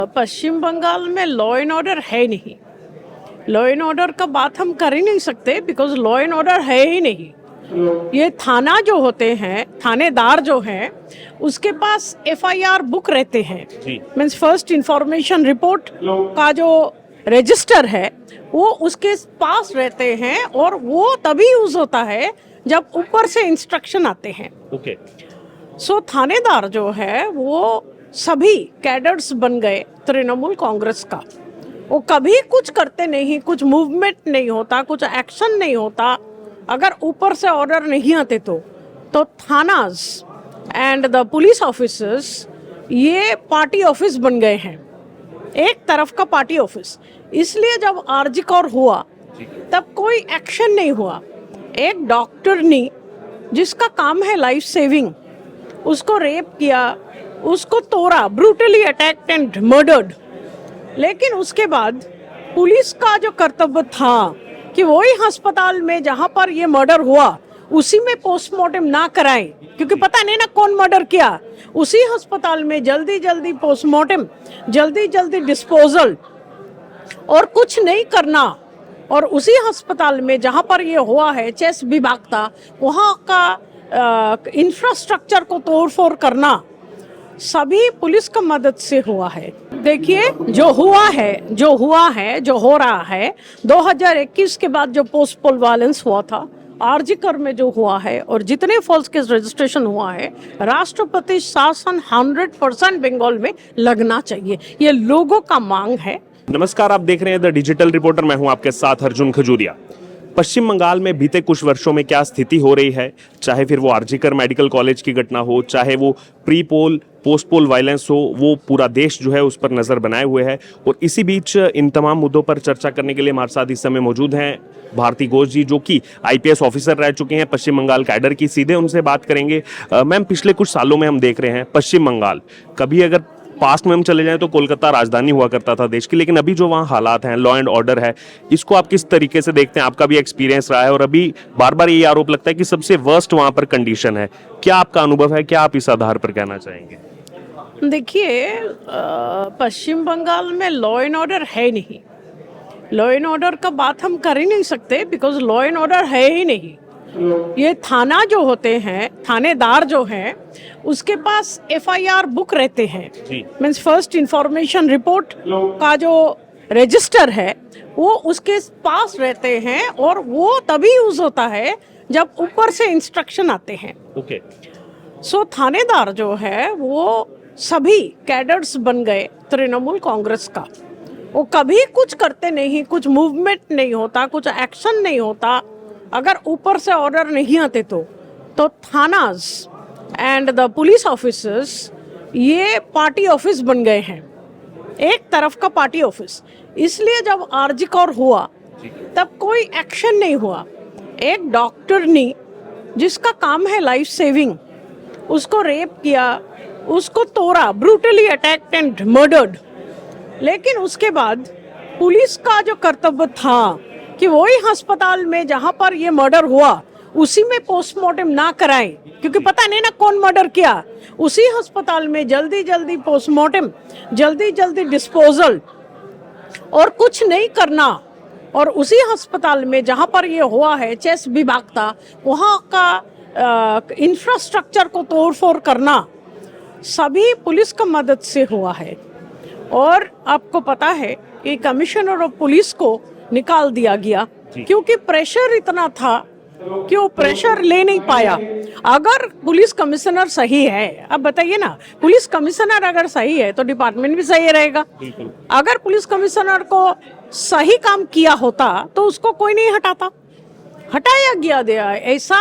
पश्चिम बंगाल में law and order है नहीं। लॉ एंड ऑर्डर का बात हम कर ही नहीं सकते बिकॉज लॉ एंड ऑर्डर है ही नहीं। ये थाना जो होते हैं, थानेदार जो हैं, उसके पास एफआईआर बुक रहते हैं, मीन्स फर्स्ट इंफॉर्मेशन रिपोर्ट का जो रजिस्टर है वो उसके पास रहते हैं और वो तभी यूज होता है जब ऊपर से इंस्ट्रक्शन आते हैं। सो थानेदार जो है वो सभी कैडर्स बन गए तृणमूल कांग्रेस का। वो कभी कुछ करते नहीं, कुछ मूवमेंट नहीं होता, कुछ एक्शन नहीं होता अगर ऊपर से ऑर्डर नहीं आते तो थानास एंड द पुलिस ऑफिसर्स ये पार्टी ऑफिस बन गए हैं, एक तरफ का पार्टी ऑफिस। इसलिए जब आरजी कौर हुआ तब कोई एक्शन नहीं हुआ। एक डॉक्टर ने जिसका काम है लाइफ सेविंग, उसको रेप किया, उसको तोड़ा, ब्रूटली अटैक्ड एंड मर्डर्ड। लेकिन उसके बाद पुलिस का जो कर्तव्य था कि वही अस्पताल में जहां पर ये मर्डर हुआ उसी में पोस्टमार्टम ना कराएं, क्योंकि पता नहीं ना कौन मर्डर किया, उसी अस्पताल में जल्दी जल्दी पोस्टमार्टम, जल्दी जल्दी डिस्पोजल और कुछ नहीं करना। और उसी अस्पताल में जहां पर ये हुआ है, चेस्ट विभाग था, वहां का इंफ्रास्ट्रक्चर को तोड़फोड़ करना सभी पुलिस का मदद से हुआ है। देखिए जो हुआ है, जो हो रहा है, 2021 के बाद जो पोस्ट पोल वायलेंस हुआ था, आरजीकर में जो हुआ है और जितने फॉल्स केस रजिस्ट्रेशन हुआ है, राष्ट्रपति शासन 100% बंगाल में लगना चाहिए। ये लोगों का मांग है। नमस्कार, आप देख रहे हैं द डिजिटल रिपोर्टर। मैं हूं आपके साथ अर्जुन खजूरिया। पश्चिम बंगाल में बीते कुछ वर्षों में क्या स्थिति हो रही है, चाहे फिर वो आरजीकर मेडिकल कॉलेज की घटना हो, चाहे वो प्री पोल पोस्ट पोल वायलेंस हो, वो पूरा देश जो है उस पर नजर बनाए हुए है। और इसी बीच इन तमाम मुद्दों पर चर्चा करने के लिए हमारे साथ इस समय मौजूद हैं भारती घोष जी, जो कि आईपीएस ऑफिसर रह चुके हैं पश्चिम बंगाल कैडर की। सीधे उनसे बात करेंगे। मैम, पिछले कुछ सालों में हम देख रहे हैं पश्चिम बंगाल, कभी अगर पास्ट में हम चले जाएं तो कोलकाता राजधानी हुआ करता था देश की, लेकिन अभी जो वहाँ हालात हैं, लॉ एंड ऑर्डर है, इसको आप किस तरीके से देखते हैं? आपका भी एक्सपीरियंस रहा है और अभी बार बार ये आरोप लगता है कि सबसे वर्स्ट वहाँ पर कंडीशन है। क्या आपका अनुभव है, क्या आप इस आधार पर कहना चाहेंगे? देखिए, पश्चिम बंगाल में लॉ एंड ऑर्डर है नहीं। लॉ एंड ऑर्डर का बात हम कर ही नहीं सकते बिकॉज लॉ एंड ऑर्डर है ही नहीं। ये थाना जो होते हैं, थानेदार जो हैं, उसके पास एफआईआर बुक रहते हैं, मीन्स फर्स्ट इंफॉर्मेशन रिपोर्ट का जो रजिस्टर है वो उसके पास रहते हैं और वो तभी यूज होता है जब ऊपर से इंस्ट्रक्शन आते हैं। सो थानेदार जो है वो सभी कैडर्स बन गए तृणमूल कांग्रेस का। वो कभी कुछ करते नहीं, कुछ मूवमेंट नहीं होता, कुछ एक्शन नहीं होता अगर ऊपर से ऑर्डर नहीं आते तो थानास एंड द पुलिस ऑफिसर्स ये पार्टी ऑफिस बन गए हैं, एक तरफ का पार्टी ऑफिस। इसलिए जब आरजी कौर हुआ तब कोई एक्शन नहीं हुआ। एक डॉक्टर ने जिसका काम है लाइफ सेविंग, उसको रेप किया, उसको तोड़ा, ब्रूटली अटैक्ड एंड मर्डर्ड। लेकिन उसके बाद पुलिस का जो कर्तव्य था कि वही अस्पताल में जहां पर ये मर्डर हुआ उसी में पोस्टमार्टम ना कराएं, क्योंकि पता नहीं ना कौन मर्डर किया, उसी अस्पताल में जल्दी जल्दी पोस्टमार्टम, जल्दी जल्दी डिस्पोजल और कुछ नहीं करना। और उसी अस्पताल में जहां पर ये हुआ है, चेस्ट विभाग था, वहां का इंफ्रास्ट्रक्चर को तोड़फोड़ करना सभी पुलिस का मदद से हुआ है। और आपको पता है कि कमिश्नर ऑफ पुलिस को निकाल दिया गया क्योंकि प्रेशर इतना था कि वो प्रेशर ले नहीं पाया। अगर पुलिस कमिश्नर सही है, अब बताइए ना, पुलिस कमिश्नर अगर सही है तो डिपार्टमेंट भी सही रहेगा। अगर पुलिस कमिश्नर को सही काम किया होता तो उसको कोई नहीं हटाया गया। ऐसा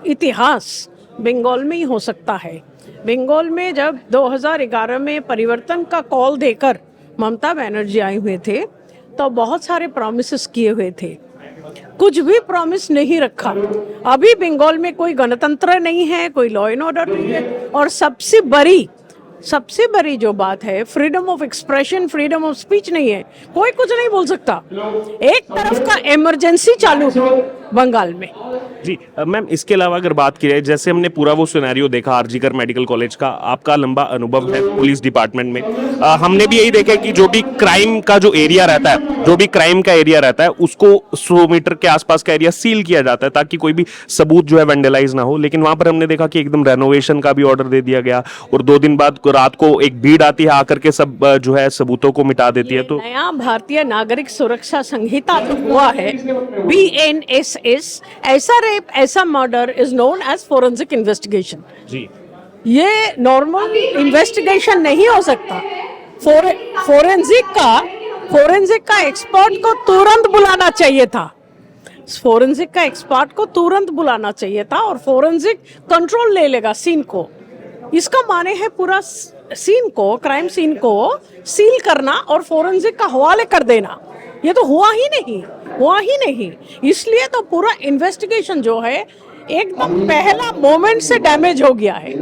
इतिहास बंगाल में ही हो सकता है। बंगाल में जब 2011 में परिवर्तन का कॉल देकर ममता बनर्जी आए हुए थे तो बहुत सारे प्रॉमिसेस किए हुए थे, कुछ भी प्रॉमिस नहीं रखा। अभी बंगाल में कोई गणतंत्र नहीं है, कोई लॉ एंड ऑर्डर नहीं है। और सबसे बड़ी जो बात है, freedom of expression, freedom of speech नहीं है। कोई कुछ नहीं बोल सकता। एक तरफ का इमरजेंसी चालू है बंगाल में। जी मैम, इसके अलावा अगर बात की जाए, जैसे हमने पूरा वो सिनेरियो देखा आरजीकर मेडिकल कॉलेज का, आपका लंबा अनुभव है पुलिस डिपार्टमेंट में, हमने भी यही देखा है कि जो भी क्राइम का जो एरिया रहता है, जो भी क्राइम का एरिया रहता है, उसको 100 मीटर के आसपास का एरिया सील किया जाता है ताकि कोई भी सबूत जो है वेंडलाइज ना हो। लेकिन वहां पर हमने देखा कि एकदम रेनोवेशन का भी ऑर्डर दे दिया गया और 2 दिन बाद रात को एक भीड़ आती है आकर के सब जो है सबूतों को मिटा देती है। तो नया भारतीय नागरिक सुरक्षा संहिता जो हुआ है, BNSS, ऐसा रेप ऐसा murder is known as forensic investigation. जी ये नॉर्मल इन्वेस्टिगेशन नहीं हो सकता। फोरेंसिक का एक्सपर्ट को तुरंत बुलाना चाहिए था। फोरेंसिक का एक्सपर्ट को तुरंत बुलाना चाहिए था और फोरेंसिक कंट्रोल ले लेगा सीन को। इसका माने है पूरा सीन को, क्राइम सीन को सील करना और फोरेंसिक का हवाले कर देना। ये तो हुआ ही नहीं। इसलिए तो पूरा इन्वेस्टिगेशन जो है एकदम पहला मोमेंट से डैमेज हो गया है।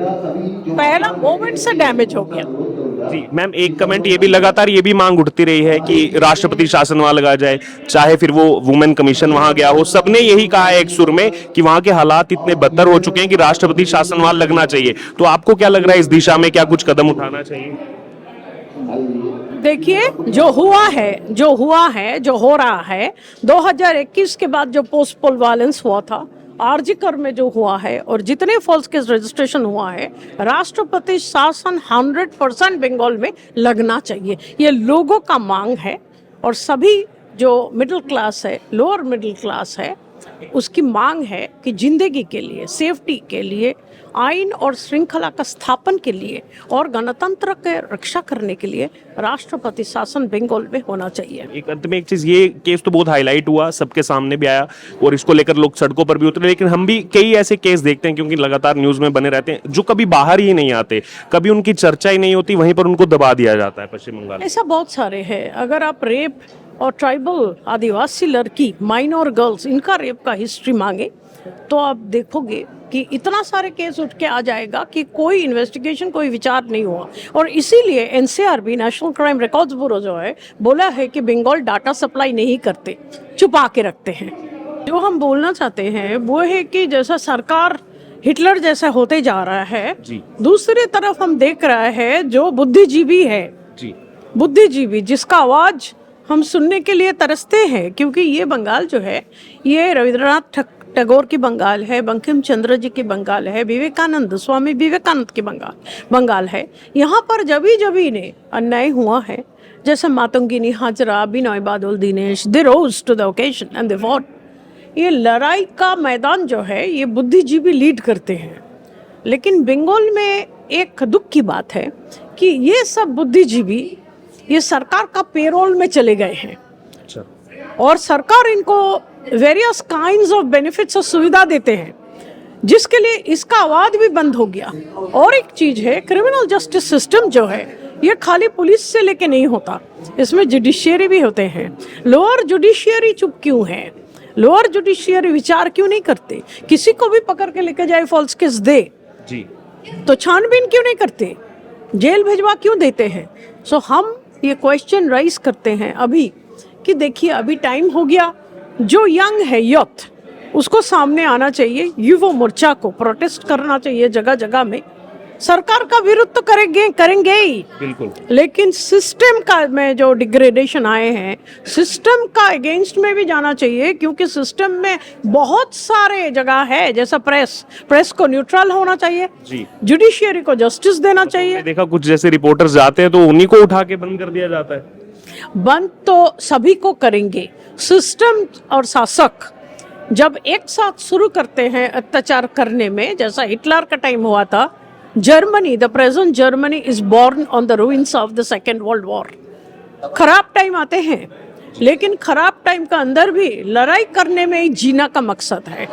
जी मैम, एक कमेंट ये भी लगातार ये भी मांग उठती रही है कि राष्ट्रपति शासन वहां लगा जाए, चाहे फिर वो वुमेन कमीशन वहां गया हो, सबने यही कहा है एक सुर में कि वहां के हालात इतने बदतर हो चुके हैं कि राष्ट्रपति शासन वहां लगना चाहिए। तो आपको क्या लग रहा है, इस दिशा में क्या कुछ कदम उठाना चाहिए? देखिए, जो हो रहा है 2021 के बाद जो पोस्ट पोल वायलेंस हुआ था, आरजीकर में जो हुआ है और जितने फॉल्स केस रजिस्ट्रेशन हुआ है, राष्ट्रपति शासन 100% बंगाल में लगना चाहिए। ये लोगों का मांग है और सभी जो मिडिल क्लास है, लोअर मिडिल क्लास है, उसकी मांग है कि जिंदगी के लिए, सेफ्टी के लिए, आइन और श्रृंखला का स्थापन के लिए और गणतंत्र के रक्षा करने के लिए राष्ट्रपति शासन बंगाल में होना चाहिए। एक अंत में एक चीज, ये केस तो बहुत हाईलाइट हुआ, सबके सामने भी आया और इसको लेकर लोग सड़कों पर भी उतरे, लेकिन हम भी कई ऐसे केस देखते हैं क्योंकि लगातार न्यूज में बने रहते हैं जो कभी बाहर ही नहीं आते, कभी उनकी चर्चा ही नहीं होती, वहीं पर उनको दबा दिया जाता है पश्चिम बंगाल। ऐसा बहुत सारे हैं। अगर आप रेप और ट्राइबल आदिवासी लड़की, माइनर गर्ल्स, इनका रेप का हिस्ट्री मांगे तो आप देखोगे कि इतना सारे केस उठ के आ जाएगा कि कोई इन्वेस्टिगेशन, कोई विचार नहीं हुआ। और इसीलिए NCRB, national crime records bureau जो है, बोला है कि बंगाल डाटा सप्लाई नहीं करते, छुपा के रखते हैं। जो हम बोलना चाहते हैं वो है कि जैसा सरकार हिटलर जैसा होते जा रहा है, दूसरी तरफ हम देख रहे हैं जो बुद्धिजीवी है, बुद्धिजीवी जिसका आवाज हम सुनने के लिए तरसते हैं, क्योंकि ये बंगाल जो है, ये रविंद्रनाथ टैगोर की बंगाल है, बंकिम चंद्र जी की बंगाल है, स्वामी विवेकानंद की बंगाल है। यहाँ पर जभी ने अन्याय हुआ है, जैसे Matangini Hazra, Binoy Badal Dinesh, they rose to the occasion and they fought. ये लड़ाई का मैदान जो है, ये बुद्धिजीवी लीड करते हैं। लेकिन बंगाल में एक दुख की बात है कि ये सब बुद्धिजीवी ये सरकार का पेरोल में चले गए हैं और सरकार इनको वेरियस काइंड्स ऑफ बेनिफिट्स और सुविधा देते हैं, जिसके लिए इसका आवाज भी बंद हो गया। और एक चीज है, क्रिमिनल जस्टिस सिस्टम जो है, ये खाली पुलिस से लेके नहीं होता, इसमें जुडिशियरी भी होते हैं। लोअर जुडिशियरी चुप क्यों है? लोअर जुडिशियरी विचार क्यों नहीं करते? किसी को भी पकड़ के लेके जाए, फॉल्स केस दे जी, तो छानबीन क्यों नहीं करते? जेल भेजवा क्यों देते हैं? सो हम ये क्वेश्चन राइज करते हैं अभी कि देखिए, अभी टाइम हो गया, जो यंग है, यूथ, उसको सामने आना चाहिए, युवा मोर्चा को प्रोटेस्ट करना चाहिए जगह जगह में। सरकार का विरोध तो करेंगे ही, बिल्कुल, लेकिन सिस्टम का में जो डिग्रेडेशन आए हैं, सिस्टम का अगेंस्ट में भी जाना चाहिए, क्योंकि सिस्टम में बहुत सारे जगह है, जैसा प्रेस को न्यूट्रल होना चाहिए, जुडिशियरी को जस्टिस देना चाहिए। देखा कुछ जैसे रिपोर्टर्स जाते हैं तो उन्हीं को उठा के बंद कर दिया जाता है। बंद तो सभी को करेंगे। सिस्टम और शासक जब एक साथ शुरू करते हैं अत्याचार करने में, जैसा हिटलर का टाइम हुआ था, Germany, the present Germany is born on the ruins of the second world war. खराब टाइम आते हैं, लेकिन खराब टाइम का अंदर भी लड़ाई करने में ही जीना का मकसद है।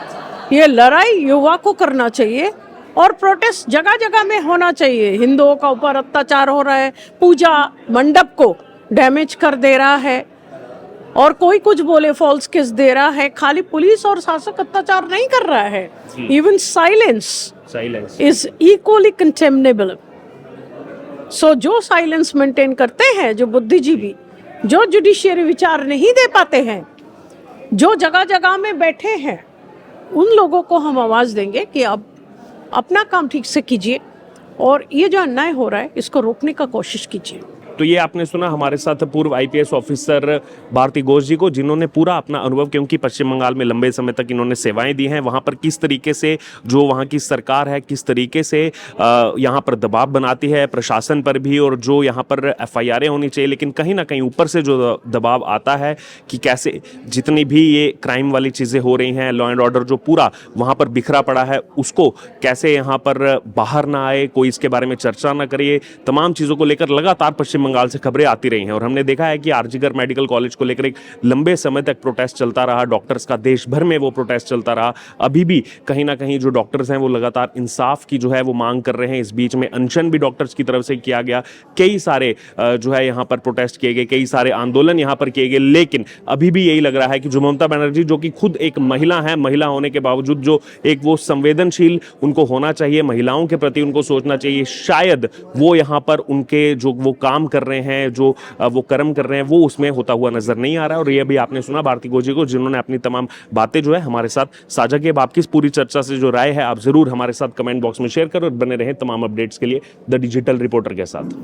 ये लड़ाई युवा को करना चाहिए और प्रोटेस्ट जगह जगह में होना चाहिए। हिंदुओं का ऊपर अत्याचार हो रहा है, पूजा मंडप को डैमेज कर दे रहा है और कोई कुछ बोले फॉल्स केस दे रहा है। खाली पुलिस और शासक अत्याचार नहीं कर रहा है, इवन साइलेंस इज इक्वली कंटेम्नेबल। सो जो साइलेंस मेंटेन करते हैं, जो बुद्धिजीवी, जो जुडिशियरी विचार नहीं दे पाते हैं, जो जगह जगह में बैठे हैं, उन लोगों को हम आवाज़ देंगे कि अब अपना काम ठीक से कीजिए और ये जो अन्याय हो रहा है इसको रोकने का कोशिश कीजिए। तो ये आपने सुना हमारे साथ पूर्व आईपीएस ऑफिसर भारती घोष जी को, जिन्होंने पूरा अपना अनुभव, क्योंकि पश्चिम बंगाल में लंबे समय तक इन्होंने सेवाएं दी हैं, वहाँ पर किस तरीके से जो वहाँ की सरकार है किस तरीके से यहाँ पर दबाव बनाती है प्रशासन पर भी, और जो यहाँ पर एफआईआरें होनी चाहिए, लेकिन कहीं ना कहीं ऊपर से जो दबाव आता है कि कैसे जितनी भी ये क्राइम वाली चीज़ें हो रही हैं, लॉ एंड ऑर्डर जो पूरा वहाँ पर बिखरा पड़ा है उसको कैसे यहाँ पर बाहर ना आए, कोई इसके बारे में चर्चा ना करे, तमाम चीज़ों को लेकर लगातार पश्चिम बंगाल से खबरें आती रही हैं। और हमने देखा है कि आरजीकर मेडिकल कॉलेज को लेकर एक लंबे समय तक प्रोटेस्ट चलता रहा, डॉक्टर्स का देश भर में वो प्रोटेस्ट चलता रहा। अभी भी कहीं ना कहीं जो डॉक्टर्स हैं वो लगातार इंसाफ की जो है वो मांग कर रहे हैं। इस बीच में अनशन भी डॉक्टर्स की तरफ से किया गया, कई सारे जो है यहाँ पर प्रोटेस्ट किए गए, कई सारे आंदोलन यहाँ पर किए गए, लेकिन अभी भी यही लग रहा है कि जो ममता बनर्जी, जो कि खुद एक महिला है, महिला होने के बावजूद जो एक वो संवेदनशील उनको होना चाहिए, महिलाओं के प्रति उनको सोचना चाहिए, शायद वो यहाँ पर उनके जो वो काम कर रहे हैं, जो वो कर्म कर रहे हैं, वो उसमें होता हुआ नजर नहीं आ रहा है। और ये भी आपने सुना भारती घोष जी को, जिन्होंने अपनी तमाम बातें जो है हमारे साथ साझा की। अब आपकी इस पूरी चर्चा से जो राय है आप जरूर हमारे साथ कमेंट बॉक्स में शेयर करो और बने रहें तमाम अपडेट्स के लिए द डिजिटल रिपोर्टर के साथ।